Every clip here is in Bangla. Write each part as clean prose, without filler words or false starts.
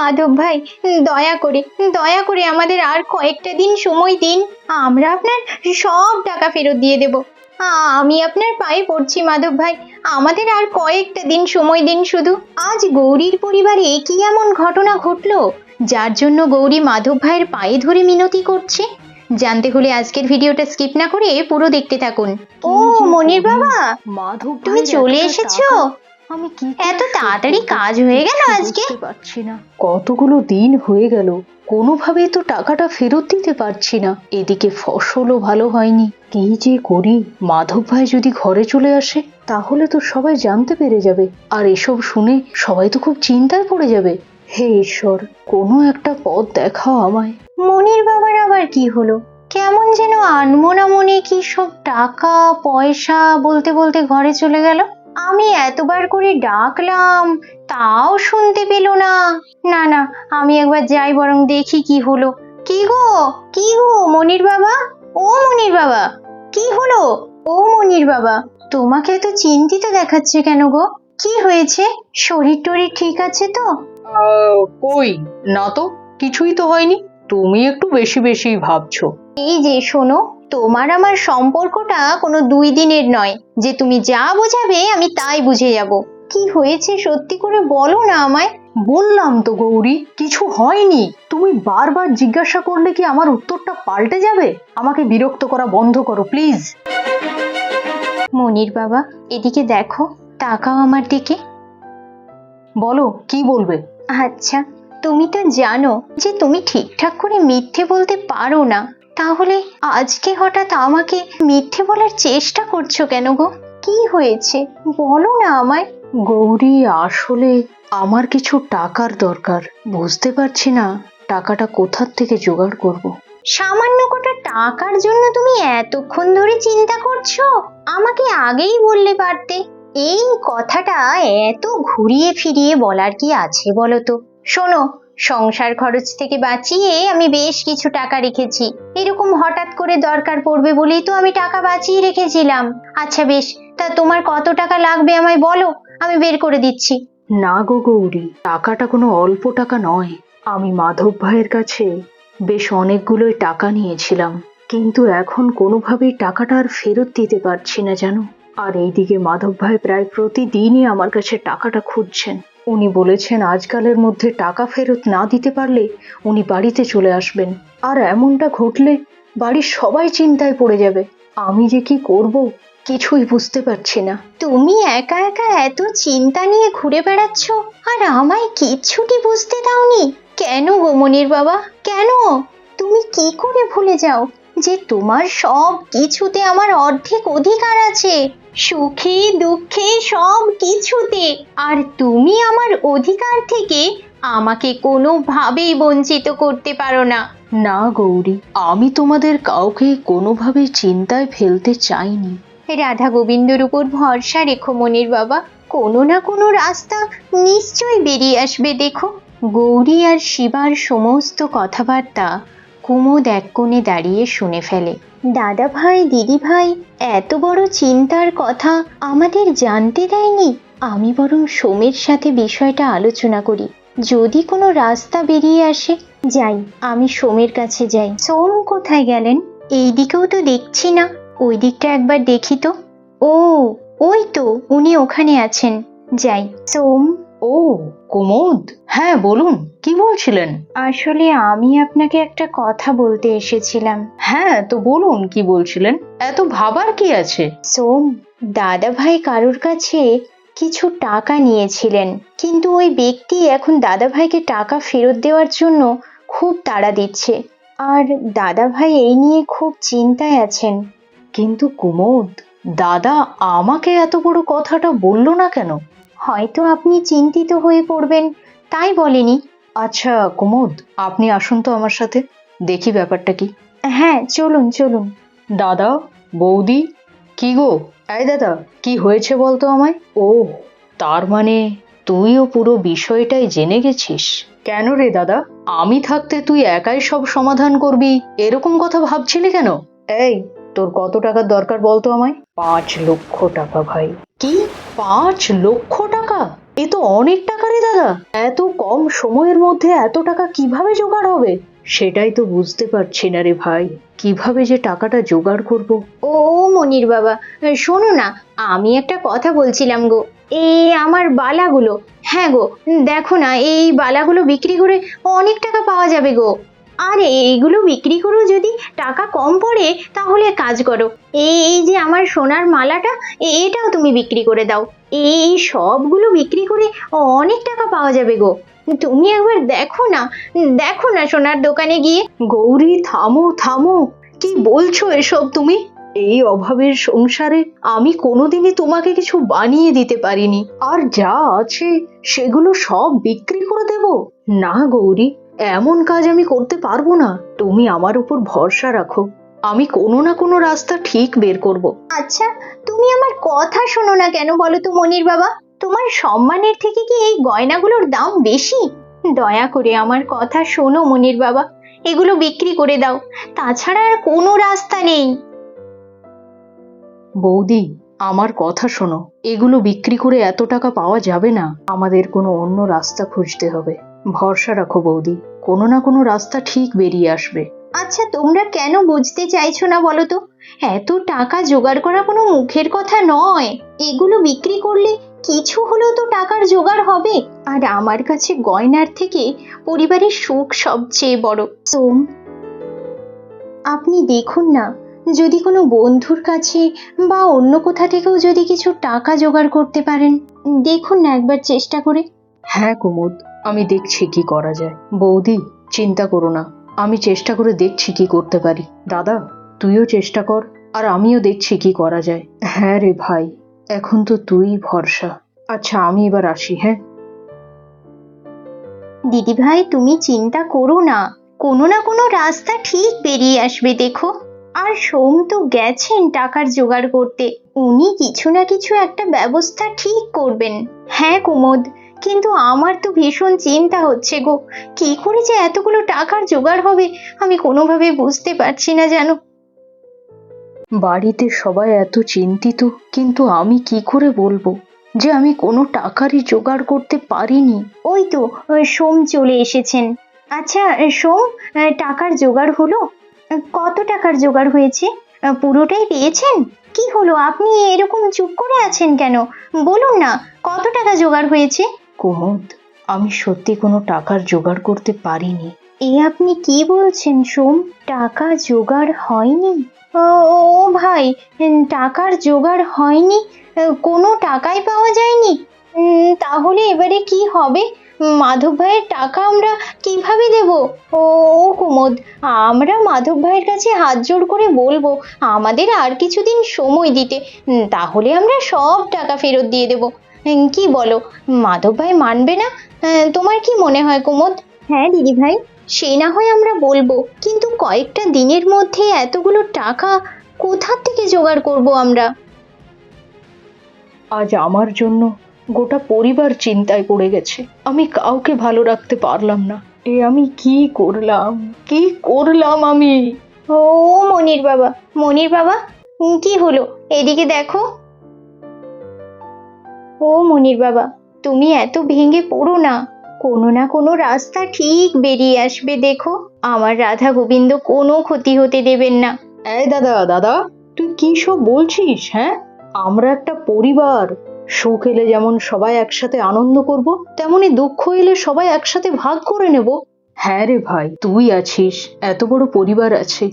মাধব ভাই, দয়া করে আমাদের আর কয়েকটা দিন সময় দিন। আমরা আপনার সব টাকা ফেরত দিয়ে দেব। আমি আপনার পায়ে পড়ছি মাধব ভাই, আমাদের আর কয়েকটা দিন সময় দিন শুধু। আজ গৌরীর পরিবারে কি এমন ঘটনা ঘটলো যার জন্য গৌরী মাধব ভাইয়ের পায়ে ধরে মিনতি করছে? জানতে হলে আজকের ভিডিওটা স্কিপ না করে পুরো দেখতে থাকুন। ও মনির বাবা, মাধব তুমি ভাইয়ের চলে এতটা এসেছো? টাকা আমি কি করে এত শোধ তাড়াতাড়ি করব? কাজ হয়ে গেল কিছু আজকে? বুঝতে পারছি না। কতগুলো দিন হয়ে গেল, কোনোভাবেই তো টাকাটা ফেরত দিতে পারছি না। এদিকে ফসলও ভালো হয়নি। কি যে করি? মাধব ভাই যদি ঘরে চলে আসে তাহলে তো সবাই জানতে পেরে যাবে, আর এসব শুনে সবাই তো খুব চিন্তায় পড়ে যাবে। হে ঈশ্বর, কোনো একটা পথ দেখাও আমায়। মনির বাবার আবার কি হলো? কেমন যেন আনমনা মনে কি সব টাকা পয়সা বলতে বলতে ঘরে চলে গেল। আমি এতবার করে ডাকলাম, তাও শুনতে পেল না। না না, আমি একবার যাই, বরং দেখি কি হলো। কি গো মনির বাবা, ও মনির বাবা, কি হলো? ও মনির বাবা, তোমাকে এত চিন্তিত দেখাচ্ছে কেন গো? কি হয়েছে? শরীর টরীর ঠিক আছে তো? কই না তো, কিছুই তো হয়নি। তুমি একটু বেশি বেশি ভাবছো। এই যে শোনো, তোমার আমার সম্পর্কটা কোনো 2 দিনের নয় যে তুমি যা বোঝাবে আমি তাই বুঝে যাব। কি হয়েছে সত্যি করে বলো না আমায়। বললাম তো গৌরী, কিছু হয়নি। তুমি বারবার জিজ্ঞাসা করলে কি আমার উত্তরটা পাল্টে যাবে? আমাকে বিরক্ত করা বন্ধ করো প্লিজ। মনির বাবা, এদিকে দেখো, তাকাও আমার দিকে। বলো, কি বলবে? আচ্ছা, তুমি তো জানো যে তুমি ঠিকঠাক করে মিথ্যে বলতে পারো না, তাহলে আজকে হঠাৎ আমাকে মিথ্যে বলার চেষ্টা করছো কেন গো? কি হয়েছে বলো না আমায়। গৌরী, আসলে আমার কিছু টাকার দরকার। বুঝতে পারছি না টাকাটা কোথার থেকে জোগাড় করব। সামান্য কটা টাকার জন্য তুমি এতক্ষণ ধরে চিন্তা করছো? আমাকে আগেই বললে পারতে। এই কথাটা এত ঘুরিয়ে ফিরিয়ে বলার কি আছে বলো তো? শোনো, সংসার খরচ থেকে বাঁচিয়ে আমি বেশ কিছু টাকা রেখেছি। এরকম হঠাৎ করে দরকার পড়বে বলেই তো আমি টাকা বাঁচিয়ে রেখেছিলাম। আচ্ছা বেশ, তা তোমার কত টাকা লাগবে আমায় বলো, আমি বের করে দিচ্ছি। না গো গৌরী, টাকাটা কোনো অল্প টাকা নয়। আমি মাধব ভাইয়ের কাছে বেশ অনেকগুলোই টাকা নিয়েছিলাম, কিন্তু এখন কোনোভাবেই টাকাটা আর ফেরত দিতে পারছি না জানো। আর এইদিকে মাধব ভাই প্রায় প্রতিদিনই আমার কাছে টাকাটা খুঁজছেন। উনি বলেছেন আজকালের মধ্যে টাকা ফেরত না দিতে পারলে উনি বাড়িতে চলে আসবেন, আর এমনটা ঘটলে বাড়ির সবাই চিন্তায় পড়ে যাবে। আমি যে কি করব কিছুই বুঝতে পারছি না। তুমি একা একা এত চিন্তা নিয়ে ঘুরে বেড়াচ্ছ, আর আমায় কিচ্ছুটি বুঝতে দাওনি কেন গো মনির বাবা? কেন? তুমি কি করে ভুলে যাও যে তোমার সব কিছুতে আমার অর্ধেক অধিকার আছে? সুখে দুঃখে সব কিছুতে। আর তুমি আমার অধিকার থেকে আমাকে কোনোভাবেই বঞ্চিত করতে পারো না। না গৌরী, আমি তোমাদের কাউকে কোনোভাবেই চিন্তায় ফেলতে চাইনি। রাধা গোবিন্দর উপর ভরসা রেখো মনির বাবা, কোনো না কোনো রাস্তা নিশ্চয়ই বেরিয়ে আসবে দেখো। গৌরী আর শিবার সমস্ত কথাবার্তা কুমুদ এক কোণে দাঁড়িয়ে শুনে ফেলে। দাদা ভাই দিদি ভাই এত বড় চিন্তার কথা আমাদের জানতে দেয়নি। আমি বরং সোমের সাথে বিষয়টা আলোচনা করি, যদি কোনো রাস্তা বেরিয়ে আসে। যাই, আমি সোমের কাছে যাই। সোম কোথায় গেলেন? এই দিকেও তো দেখছি না, ওই দিকটা একবার দেখি তো। ও, ওই তো উনি ওখানে আছেন। যাই। সোম। ও কুমুদ, হ্যাঁ বলুন, কি বলছিলেন? আসলে আমি আপনাকে একটা কথা বলতে এসেছিলাম। হ্যাঁ তো বলুন, কি বলছিলেন? এত ভাবার কি আছে? সোম, দাদা ভাই কারোর কাছে কিছু টাকা নিয়েছিলেন, কিন্তু ওই ব্যক্তি এখন দাদা ভাইকে টাকা ফেরত দেওয়ার জন্য খুব তাড়া দিচ্ছে, আর দাদা ভাই এই নিয়ে খুব চিন্তায় আছেন। কিন্তু কুমুদ, দাদা আমাকে এত বড় কথাটা বললো না কেন? হয়তো আপনি চিন্তিত হয়ে পড়বেন তাই বলেনি। আচ্ছা কুমুদ, আপনি আসুন তো আমার সাথে, দেখি ব্যাপারটা কি। হ্যাঁ চলুন চলুন। দাদা, বৌদি, কি গো? এই দাদা, কি হয়েছে বলতো আমায়? ও, তার মানে তুইও পুরো বিষয়টাই জেনে গেছিস। কেন রে দাদা, আমি থাকতে তুই একাই সব সমাধান করবি এরকম কথা ভাবছিলি কেন? এই, তোর কত টাকার দরকার বলতো আমায়? 5 লক্ষ টাকা ভাই। কি? 5 লক্ষ টাকা? এ তো অনেক টাকা রে দাদা। এত কম সময়ের মধ্যে এত টাকা কিভাবে জোগাড় হবে? সেটাই তো বুঝতে পারছি না রে ভাই, কিভাবে যে টাকাটা জোগাড় করব। ও মনির বাবা, শোনো না, আমি একটা কথা বলছিলাম গো। এই আমার বালাগুলো, হ্যাঁ গো, দেখো না, এই বালাগুলো বিক্রি করে অনেক টাকা পাওয়া যাবে গো। আর এইগুলো বিক্রি করেও যদি টাকা কম পড়ে, তাহলে কাজ করো, এই যে আমার সোনার মালাটা, এটাও তুমি বিক্রি করে দাও। এই সবগুলো বিক্রি করে অনেক টাকা পাওয়া যাবে গো। তুমি একবার দেখো না, দেখো না সোনার দোকানে গিয়ে। গৌরী, থামো থামো, কি বলছো এসব তুমি? এই অভাবের সংসারে আমি কোনোদিনই তোমাকে কিছু বানিয়ে দিতে পারিনি, আর যা আছে সেগুলো সব বিক্রি করে দেব? না গৌরী, এমন কাজ আমি করতে পারবো না। তুমি আমার উপর ভরসা রাখো, আমি কোনো না কোনো রাস্তা ঠিক বের করব। আচ্ছা, তুমি আমার কথা শোনো না কেন বলো তো মনির বাবা? তোমার সম্মানের থেকে কি এই গয়নাগুলোর দাম বেশি? দয়া করে আমার কথা শোনো মনির বাবা, এগুলো বিক্রি করে দাও, তাছাড়া আর কোনো রাস্তা নেই। বৌদি, আমার কথা শোনো, এগুলো বিক্রি করে এত টাকা পাওয়া যাবে না। আমাদের কোনো অন্য রাস্তা খুঁজতে হবে। ভরসা রাখো বৌদি, কোনো না কোনো রাস্তা ঠিক বেরিয়ে আসবে। আচ্ছা, তোমরা কেন বুঝতে চাইছো না বলো তো? এত টাকা জোগাড় করা কোনো মুখের কথা নয়। এগুলো বিক্রি করলে কিছু হলেও তো টাকার জোগাড় হবে। আর আমার কাছে গয়নার থেকে পরিবারের সুখ সবচেয়ে বড়। সোম, আপনি দেখুন না, যদি কোনো বন্ধুর কাছে বা অন্য কোথা থেকেও যদি কিছু টাকা জোগাড় করতে পারেন, দেখুন না একবার চেষ্টা করে। হ্যাঁ কুমুদ, আমি দেখছি কি করা যায়। বৌদি, চিন্তা করো না, আমি চেষ্টা করে দেখছি কি করতে পারি। দাদা, তুইও চেষ্টা কর, আর আমিও দেখছি কি করা যায়। হ্যাঁ রে ভাই, এখন তো তুই ভরসা। আচ্ছা, আমি এবার আসি। হ্যাঁ দিদি ভাই, তুমি চিন্তা করো না, কোনো না কোনো রাস্তা ঠিক বেরিয়ে আসবে দেখো। আর সোম তো গেছেন টাকার জোগাড় করতে, উনি কিছু না কিছু একটা ব্যবস্থা ঠিক করবেন। হ্যাঁ কুমোদ, কিন্তু আমার তো ভীষণ চিন্তা হচ্ছে গো, কি করে যে এতগুলো টাকার জোগাড় হবে আমি কোনোভাবে বুঝতে পারছি না জানো। বাড়িতে সবাই এত চিন্তিত, কিন্তু আমি কি করে বলবো যে আমি কোনো টাকারই জোগাড় করতে পারিনি? ওই তো সোম চলে এসেছেন। আচ্ছা সোম, টাকার জোগাড় হলো? কত টাকার জোগাড় হয়েছে? পুরোটাই পেয়েছেন? কি হলো, আপনি এরকম চুপ করে আছেন কেন? বলুন না, কত টাকা জোগাড় হয়েছে? কুমুদ, আমি সত্যি কোনো টাকার জোগাড় করতে পারিনি। এ আপনি কি বলছেন সোম? টাকা জোগাড় হয়নি? ও ও ভাই, টাকার জোগাড় হয়নি? কোনো টাকাই পাওয়া যায়নি? তাহলে এবারে কি হবে? মাধব ভাইয়ের টাকা আমরা কিভাবে দেব? ও ও কুমোদ, আমরা মাধব ভাইয়ের কাছে হাত জোড় করে বলবো আমাদের আর কিছুদিন সময় দিতে, তাহলে আমরা সব টাকা ফেরত দিয়ে দেব। কি বলো, মাধব ভাই মানবে না? তোমার কি মনে হয় কুমোদ? হ্যাঁ দিদি ভাই, সে না হয় আমরা বলবো, কিন্তু কয়েকটা দিনের মধ্যে এতগুলো টাকা কোথা থেকে জোগাড় করব আমরা? আজ আমার জন্য গোটা পরিবার চিন্তায় পড়ে গেছে। আমি কাউকে ভালো রাখতে পারলাম না। এ আমি কি করলাম, কি করলাম আমি? ও মনির বাবা, মনির বাবা, কি হলো, এদিকে দেখো। ও মনির বাবা, তুমি এত ভেঙে পড়ো না, কোনো না কোনো রাস্তা ঠিক বেরিয়ে আসবে দেখো। আমার রাধা গোবিন্দ কোনো ক্ষতি হতে দেবেন না। এই দাদা, দাদা, তুই কি সব বলছিস? হ্যাঁ, আমরা একটা পরিবার। সুখ এলে যেমন সবাই একসাথে আনন্দ করব, তেমনি দুঃখ এলে সবাই একসাথে ভাগ করে নেব। হ্যাঁ রে ভাই, তুই আছিস, এত বড় পরিবার আছে,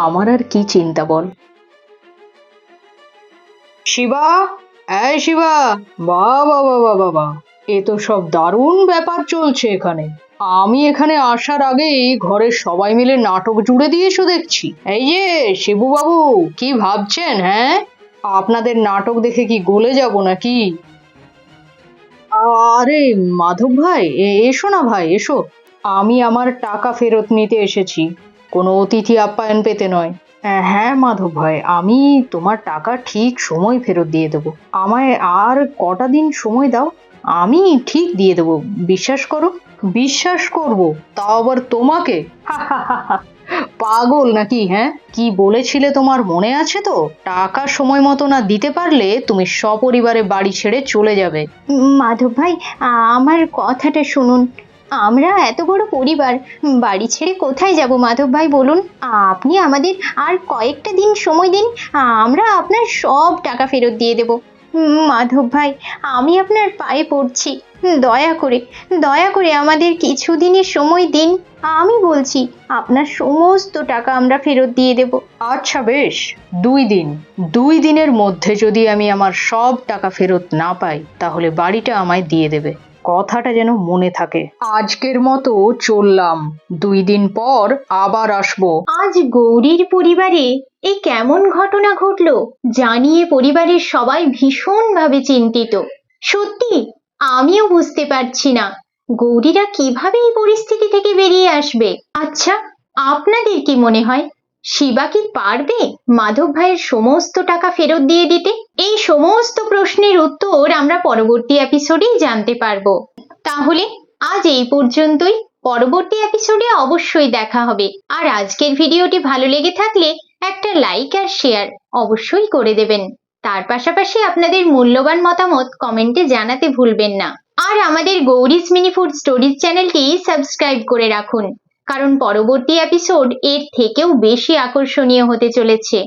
আমার আর কি চিন্তা বল? শিবা, এই শিবা, বাবা বাবা বাবা, এ তো সব দারুণ ব্যাপার চলছে এখানে। আমি এখানে আসার আগেই ঘরের সবাই মিলে নাটক জুড়ে দিয়েছো দেখছি। এই যে শিবু বাবু, কি ভাবছেন? হ্যাঁ, আপনাদের নাটক দেখে কি গলে যাব নাকি? আরে মাধব ভাই, এসো না ভাই, এসো। আমি আমার টাকা ফেরত নিতে এসেছি, কোনো অতিথি আপ্যায়ন পেতে নয়। হ্যাঁ মাধব ভাই, আমি তোমার টাকা ঠিক সময় ফেরত দিয়ে দেবো। আমায় আর কটা দিন সময় দাও, আমি ঠিক দিয়ে দেবো, বিশ্বাস করো। বিশ্বাস করব, তাও আবার তোমাকে? পাগল নাকি? হ্যাঁ, কি বলেছিলে তোমার মনে আছে তো? টাকা সময় মতো না দিতে পারলে তুমি সপরিবারে বাড়ি ছেড়ে চলে যাবে। মাধব ভাই, আমার কথাটা শুনুন। আমরা এত বড় পরিবার, বাড়ি ছেড়ে কোথায় যাব মাধব ভাই বলুন? আপনি আমাদের আর কয়েকটা দিন সময় দিন, আমরা আপনার সব টাকা ফেরত দিয়ে দেব। মাধব ভাই, আমি আপনার পায়ে পড়ছি, দয়া করে আমাদের কিছুদিনের সময় দিন। আমি বলছি, আপনার সমস্ত টাকা আমরা ফেরত দিয়ে দেব। আচ্ছা বেশ, 2 দিন। 2 দিনের মধ্যে যদি আমি আমার সব টাকা ফেরত না পাই তাহলে বাড়িটা আমায় দিয়ে দেবে। কথাটা যেন মনে থাকে। আজকের মতো চললাম, 2 দিন পর আবার আসবো। আজ গৌরীর পরিবারে এই কেমন ঘটনা ঘটলো জানিয়ে পরিবারের সবাই ভীষণভাবে চিন্তিত। সত্যি আমিও বুঝতে পারছি না গৌরীরা কিভাবে এই পরিস্থিতি থেকে বেরিয়ে আসবে। আচ্ছা, আপনাদের কি মনে হয় শিবা কি পারবে মাধব ভাইয়ের সমস্ত টাকা ফেরত দিয়ে দিতে? এই সমস্ত প্রশ্নের উত্তর আমরা পরবর্তী এপিসোডেই জানতে পারবো। তাহলে আজ এই পর্যন্তই। পরবর্তী এপিসোডে অবশ্যই দেখা হবে। আর আজকের ভিডিওটি ভালো লেগে থাকলে একটা লাইক আর শেয়ার অবশ্যই করে দেবেন। তার পাশাপাশি আপনাদের মূল্যবান মতামত কমেন্টে জানাতে ভুলবেন না। আর আমাদের গৌরীস মিনি ফুড স্টোরিজ চ্যানেলটি সাবস্ক্রাইব করে রাখুন, কারণ পরবর্তী এপিসোড এর থেকেও বেশি আকর্ষণীয় হতে চলেছে।